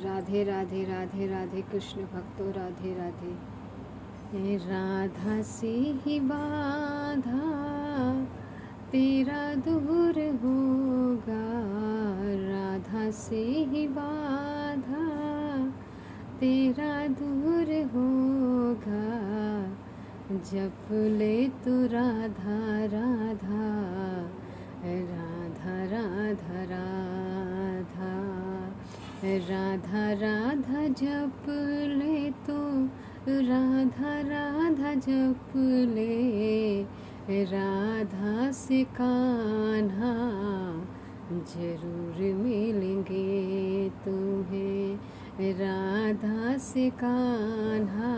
राधे राधे राधे राधे कृष्ण भक्तों राधे राधे। हे राधा से ही बाधा तेरा दूर होगा, राधा से ही बाधा तेरा दूर होगा, जप ले तू राधा राधा राधा राधा राधा राधा राधा जप ले तो राधा राधा जप ले, राधा से कान्हा जरूर मिलेंगे तुम्हें, राधा से कान्हा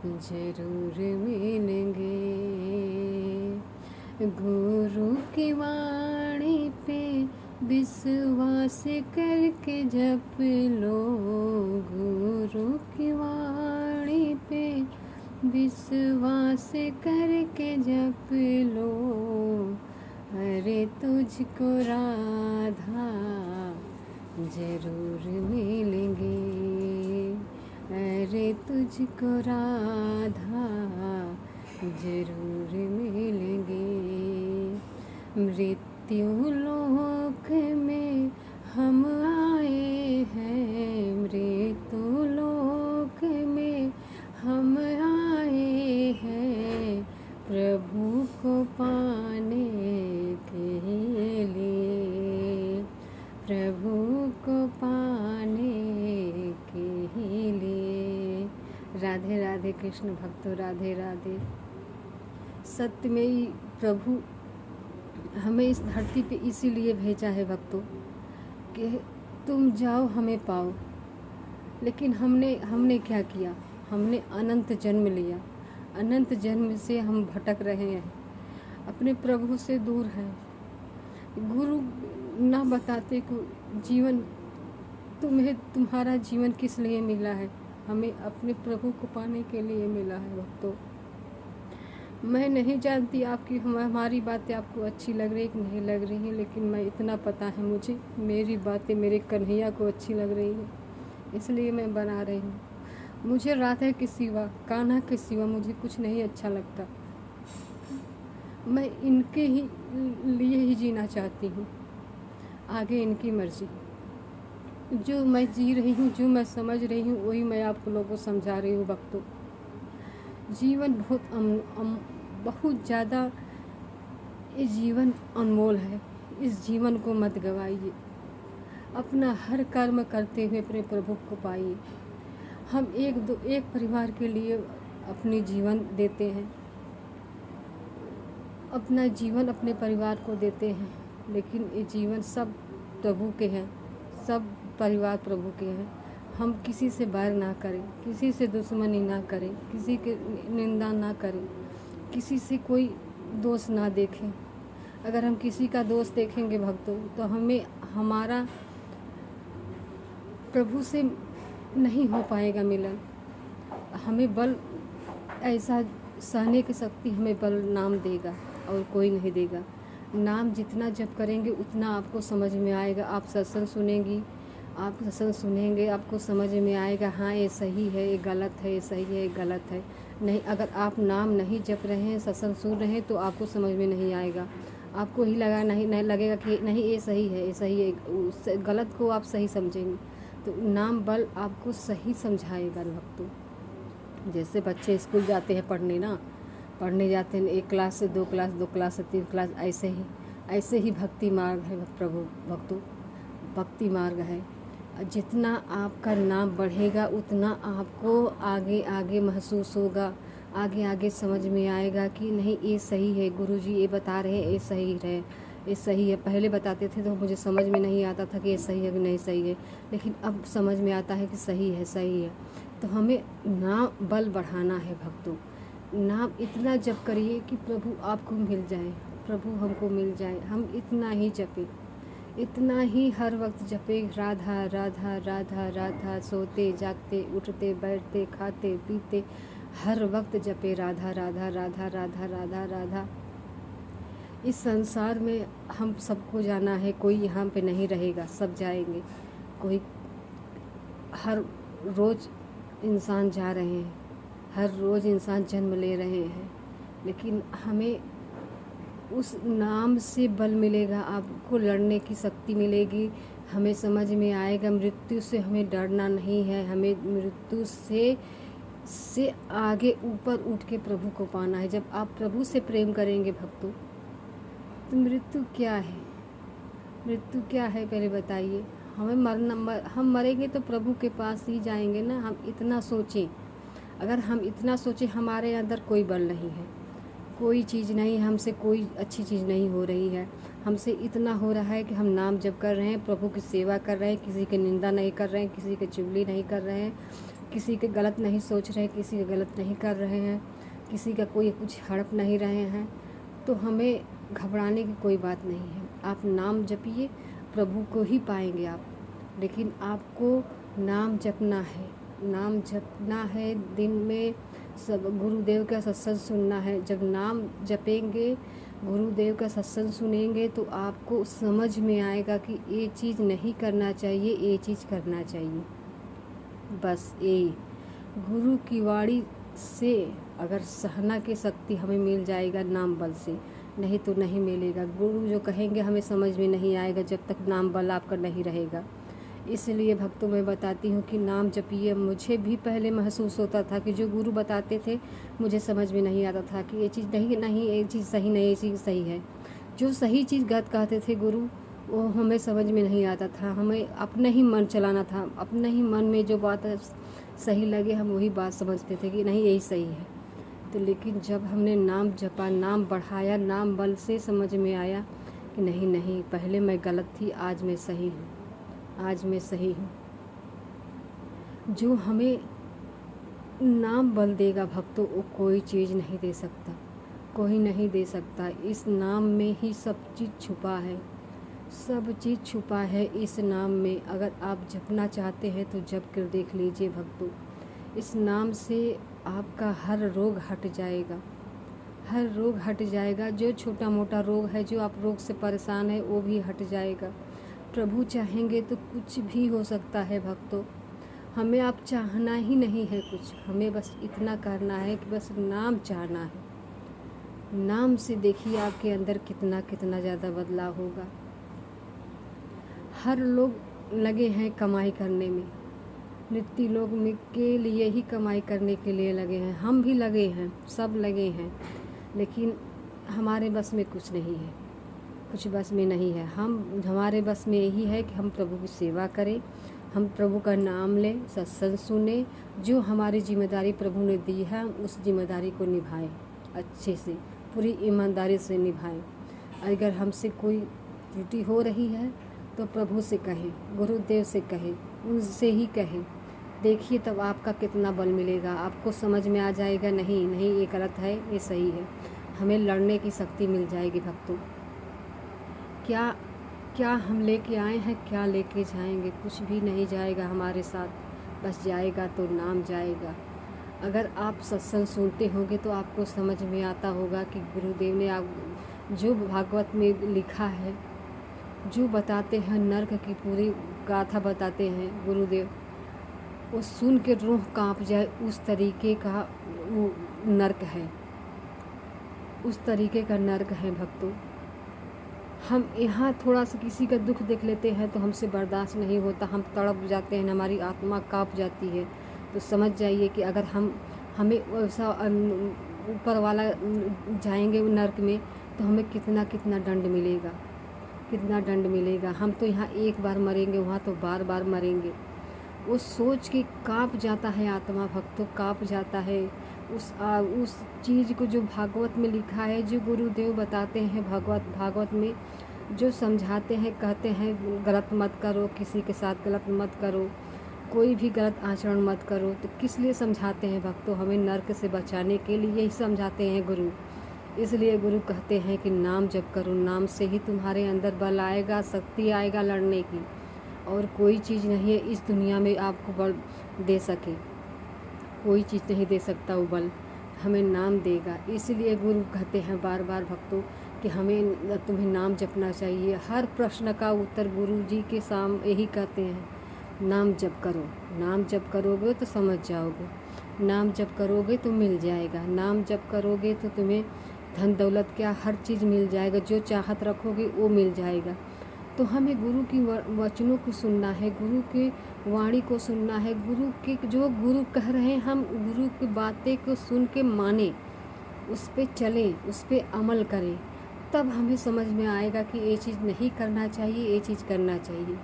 जरूर मिलेंगे। गुरु की वाणी पे विश्वास करके जप लो, गुरु की वाणी पे विश्वास करके जप लो, अरे तुझको राधा जरूर मिलेंगे, अरे तुझको राधा जरूर मिलेंगे। मृत्यु लोक में हम आए हैं, मृत्यु लोक में हम आए हैं, प्रभु को पाने के लिए, प्रभु को पाने के लिए। राधे राधे कृष्ण भक्तों राधे राधे। सत्य में ही प्रभु हमें इस धरती पे इसीलिए भेजा है भक्तों कि तुम जाओ हमें पाओ। लेकिन हमने क्या किया? हमने अनंत जन्म लिया, अनंत जन्म से हम भटक रहे हैं, अपने प्रभु से दूर हैं। गुरु ना बताते को जीवन तुम्हारा जीवन किस लिए मिला है? हमें अपने प्रभु को पाने के लिए मिला है भक्तों। मैं नहीं जानती आपकी हमारी बातें आपको अच्छी लग रही कि नहीं लग रही हैं, लेकिन मैं इतना पता है मुझे, मेरी बातें मेरे कन्हैया को अच्छी लग रही हैं, इसलिए मैं बना रही हूँ। मुझे राधा के सिवा, कान्हा के सिवा मुझे कुछ नहीं अच्छा लगता। मैं इनके ही लिए ही जीना चाहती हूँ, आगे इनकी मर्जी। जो मैं जी रही हूँ, जो मैं समझ रही हूँ, वही मैं आप लोगों को समझा रही हूँ भक्तों। जीवन बहुत ज़्यादा, ये जीवन अनमोल है, इस जीवन को मत गवाइए। अपना हर कर्म करते हुए अपने प्रभु को पाइए। हम एक परिवार के लिए अपनी जीवन देते हैं, अपना जीवन अपने परिवार को देते हैं, लेकिन ये जीवन सब प्रभु के हैं, सब परिवार प्रभु के हैं। हम किसी से बैर ना करें, किसी से दुश्मनी ना करें, किसी की निंदा ना करें, किसी से कोई दोष ना देखें। अगर हम किसी का दोष देखेंगे भक्तों, तो हमें हमारा प्रभु से नहीं हो पाएगा मिलन। हमें बल, ऐसा सहने की शक्ति हमें बल नाम देगा और कोई नहीं देगा। नाम जितना जप करेंगे उतना आपको समझ में आएगा। आप सत्संग सुनेंगी, आप सत्संग सुनेंगे, आपको समझ में आएगा, हाँ ये सही है, ये गलत है, ये सही है, ये गलत है। नहीं, अगर आप नाम नहीं जप रहे हैं, सत्संग सुन रहे हैं, तो आपको समझ में नहीं आएगा। आपको ही नहीं लगेगा कि नहीं ये सही है, ये सही है, गलत को आप सही समझेंगे। तो नाम बल आपको सही समझाएगा भक्तों। जैसे बच्चे स्कूल जाते हैं पढ़ने जाते हैं, 1 क्लास से 2 क्लास, 2 क्लास से 3 क्लास, ऐसे ही भक्ति मार्ग है प्रभु भक्तों, भक्ति मार्ग है। जितना आपका नाम बढ़ेगा उतना आपको आगे आगे महसूस होगा, आगे आगे समझ में आएगा कि नहीं ये सही है, गुरुजी ये बता रहे हैं, ये सही है। पहले बताते थे तो मुझे समझ में नहीं आता था कि ये सही है कि नहीं सही है, लेकिन अब समझ में आता है कि सही है। तो हमें नाम बल बढ़ाना है भक्तों। नाम इतना जप करिए कि प्रभु आपको मिल जाए, प्रभु हमको मिल जाए। हम इतना ही जपें, इतना ही हर वक्त जपे, राधा राधा राधा राधा, सोते जागते उठते बैठते खाते पीते हर वक्त जपे राधा राधा राधा राधा राधा राधा। इस संसार में हम सबको जाना है, कोई यहाँ पे नहीं रहेगा, सब जाएंगे। कोई हर रोज़ इंसान जा रहे हैं, हर रोज़ इंसान जन्म ले रहे हैं, लेकिन हमें उस नाम से बल मिलेगा, आपको लड़ने की शक्ति मिलेगी। हमें समझ में आएगा मृत्यु से हमें डरना नहीं है, हमें मृत्यु से आगे ऊपर उठ के प्रभु को पाना है। जब आप प्रभु से प्रेम करेंगे भक्तों, तो मृत्यु क्या है? मृत्यु क्या है पहले बताइए। हम मरेंगे तो प्रभु के पास ही जाएंगे ना। हम इतना सोचें, अगर हम इतना सोचें, हमारे अंदर कोई बल नहीं है, कोई चीज़ नहीं, हमसे कोई अच्छी चीज़ नहीं हो रही है। हमसे इतना हो रहा है कि हम नाम जप कर रहे हैं, प्रभु की सेवा कर रहे हैं, किसी की निंदा नहीं कर रहे हैं, किसी की चुगली नहीं कर रहे हैं, किसी के गलत नहीं सोच रहे हैं, किसी का गलत नहीं कर रहे हैं, किसी का कोई कुछ हड़प नहीं रहे हैं। तो हमें घबराने की कोई बात नहीं है। आप नाम जपिए, प्रभु को ही पाएंगे आप। लेकिन आपको नाम जपना है, नाम जपना है। दिन में सब गुरुदेव का सत्संग सुनना है। जब नाम जपेंगे, गुरुदेव का सत्संग सुनेंगे, तो आपको समझ में आएगा कि ये चीज़ नहीं करना चाहिए, ये चीज़ करना चाहिए। बस यही गुरु की वाणी से अगर सहना की शक्ति हमें मिल जाएगा नाम बल से, नहीं तो नहीं मिलेगा। गुरु जो कहेंगे हमें समझ में नहीं आएगा जब तक नाम बल आपका नहीं रहेगा। इसलिए भक्तों मैं बताती हूँ कि नाम जपिए। मुझे भी पहले महसूस होता था कि जो गुरु बताते थे मुझे समझ में नहीं आता था कि ये चीज़ नहीं, ये चीज़ सही नहीं, ये चीज़ सही है। जो सही चीज़ गलत कहते थे गुरु, वो हमें समझ में नहीं आता था। हमें अपने ही मन चलाना था, अपने ही मन में जो बात सही लगे हम वही बात समझते थे कि नहीं यही सही है। तो लेकिन जब हमने नाम जपा, नाम बढ़ाया, नाम बल से समझ में आया कि नहीं, पहले मैं गलत थी, आज मैं सही हूँ, आज मैं सही हूँ। जो हमें नाम बल देगा भक्तों, वो कोई चीज़ नहीं दे सकता, कोई नहीं दे सकता। इस नाम में ही सब चीज़ छुपा है, सब चीज़ छुपा है इस नाम में। अगर आप जपना चाहते हैं तो जप कर देख लीजिए भक्तों। इस नाम से आपका हर रोग हट जाएगा, हर रोग हट जाएगा। जो छोटा मोटा रोग है, जो आप रोग से परेशान है, वो भी हट जाएगा। प्रभु चाहेंगे तो कुछ भी हो सकता है भक्तों। हमें आप चाहना ही नहीं है कुछ, हमें बस इतना करना है कि बस नाम चाहना है। नाम से देखिए आपके अंदर कितना कितना ज़्यादा बदलाव होगा। हर लोग लगे हैं कमाई करने में, नित्य लोग के लिए ही कमाई करने के लिए लगे हैं। हम भी लगे हैं, सब लगे हैं, लेकिन हमारे बस में कुछ नहीं है, कुछ बस में नहीं है। हमारे बस में यही है कि हम प्रभु की सेवा करें, हम प्रभु का नाम लें, सत्संग सुने। जो हमारी जिम्मेदारी प्रभु ने दी है, उस जिम्मेदारी को निभाएं, अच्छे से, पूरी ईमानदारी से निभाएं। अगर हमसे कोई त्रुटि हो रही है तो प्रभु से कहें, गुरुदेव से कहें, उनसे ही कहें। देखिए तब आपका कितना बल मिलेगा, आपको समझ में आ जाएगा नहीं ये गलत है, ये सही है। हमें लड़ने की शक्ति मिल जाएगी भक्तों। क्या हम लेके आए हैं, क्या लेके जाएंगे? कुछ भी नहीं जाएगा हमारे साथ, बस जाएगा तो नाम जाएगा। अगर आप सत्संग सुनते होंगे तो आपको समझ में आता होगा कि गुरुदेव ने आप जो भागवत में लिखा है, जो बताते हैं, नरक की पूरी गाथा बताते हैं गुरुदेव, वो सुन के रूह कांप जाए, उस तरीके का वो नरक है, उस तरीके का नरक है भक्तों। हम यहाँ थोड़ा सा किसी का दुख देख लेते हैं तो हमसे बर्दाश्त नहीं होता, हम तड़प जाते हैं, हमारी आत्मा कांप जाती है। तो समझ जाइए कि अगर हमें वैसा ऊपर वाला जाएंगे नरक में तो हमें कितना कितना दंड मिलेगा, कितना दंड मिलेगा। हम तो यहाँ एक बार मरेंगे, वहाँ तो बार बार मरेंगे। वो सोच के कांप जाता है आत्मा भक्तों, कांप जाता है उस चीज़ को जो भागवत में लिखा है, जो गुरुदेव बताते हैं भागवत में, जो समझाते हैं, कहते हैं गलत मत करो, किसी के साथ गलत मत करो, कोई भी गलत आचरण मत करो। तो किस लिए समझाते हैं भक्तों? हमें नरक से बचाने के लिए ही समझाते हैं गुरु। इसलिए गुरु कहते हैं कि नाम जप करो, नाम से ही तुम्हारे अंदर बल आएगा, शक्ति आएगा लड़ने की। और कोई चीज़ नहीं है इस दुनिया में आपको बल दे सके, कोई चीज़ नहीं दे सकता वो बल, हमें नाम देगा। इसलिए गुरु कहते हैं बार बार भक्तों कि तुम्हें नाम जपना चाहिए। हर प्रश्न का उत्तर गुरु जी के सामने यही कहते हैं, नाम जप करो, नाम जप करोगे तो समझ जाओगे, नाम जप करोगे तो मिल जाएगा, नाम जप करोगे तो तुम्हें धन दौलत क्या हर चीज़ मिल जाएगा, जो चाहत रखोगे वो मिल जाएगा। तो हमें गुरु की वचनों को सुनना है, गुरु की वाणी को सुनना है, गुरु के जो गुरु कह रहे हैं हम गुरु की बातें को सुन के माने, उस पे चलें, उस पे अमल करें, तब हमें समझ में आएगा कि ये चीज़ नहीं करना चाहिए, ये चीज़ करना चाहिए।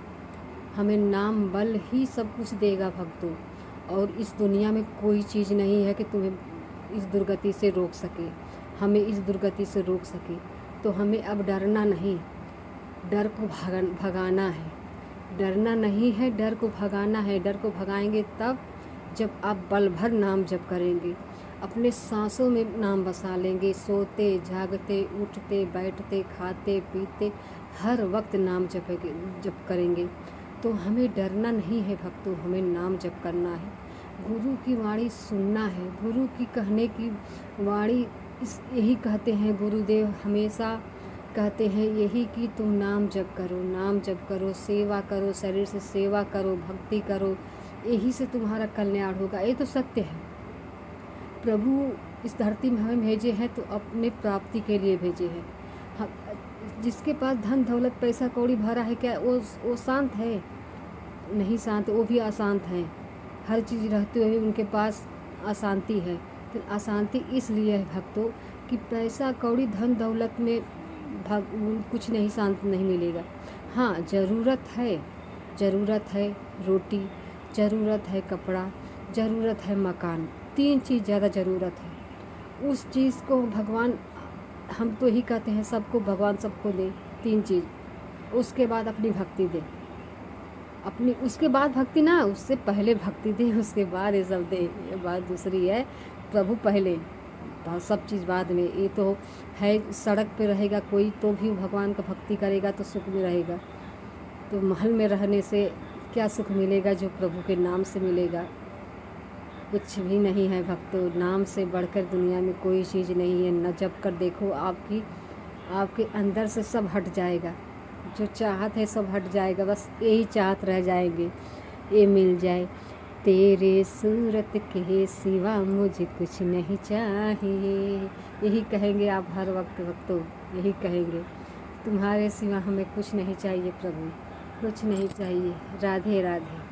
हमें नाम बल ही सब कुछ देगा भक्तों, और इस दुनिया में कोई चीज़ नहीं है कि तुम्हें इस दुर्गति से रोक सके, हमें इस दुर्गति से रोक सके। तो हमें अब डरना नहीं, डर को भगाना है, डरना नहीं है, डर को भगाना है। डर को भगाएंगे तब जब आप बल भर नाम जप करेंगे, अपने सांसों में नाम बसा लेंगे, सोते जागते उठते बैठते खाते पीते हर वक्त नाम जप करेंगे। तो हमें डरना नहीं है भक्तों, हमें नाम जप करना है, गुरु की वाणी सुनना है। गुरु की कहने की वाणी यही कहते हैं, गुरुदेव हमेशा कहते हैं यही कि तुम नाम जप करो, नाम जप करो, सेवा करो, शरीर से सेवा करो, भक्ति करो, यही से तुम्हारा कल्याण होगा। ये तो सत्य है। प्रभु इस धरती में हमें भेजे हैं तो अपने प्राप्ति के लिए भेजे हैं। जिसके पास धन दौलत पैसा कौड़ी भरा है, क्या वो शांत है? नहीं शांत, वो भी अशांत हैं। हर चीज़ रहते हुए उनके पास अशांति है। तो अशांति इसलिए है भक्तों कि पैसा कौड़ी धन दौलत में कुछ नहीं, शांत नहीं मिलेगा। हाँ, ज़रूरत है रोटी, ज़रूरत है कपड़ा, ज़रूरत है मकान, 3 चीज़ ज़्यादा ज़रूरत है। उस चीज़ को भगवान, हम तो ही कहते हैं सबको भगवान सबको दे 3 चीज़। उसके बाद अपनी भक्ति दे, अपनी उसके बाद भक्ति ना, उससे पहले भक्ति दे, उसके बाद ये सब दे। ये बात दूसरी है, प्रभु पहले, सब चीज़ बाद में। ये तो है, सड़क पे रहेगा कोई तो भी भगवान का भक्ति करेगा तो सुख भी रहेगा। तो महल में रहने से क्या सुख मिलेगा जो प्रभु के नाम से मिलेगा? कुछ भी नहीं है भक्तों, नाम से बढ़कर दुनिया में कोई चीज़ नहीं है। न जप कर देखो, आपके अंदर से सब हट जाएगा, जो चाहत है सब हट जाएगा। बस यही चाहत रह जाएंगे, ये मिल जाए। तेरे सूरत के सिवा मुझे कुछ नहीं चाहिए, यही कहेंगे आप हर वक्त भक्तों, यही कहेंगे, तुम्हारे सिवा हमें कुछ नहीं चाहिए प्रभु, कुछ नहीं चाहिए। राधे राधे।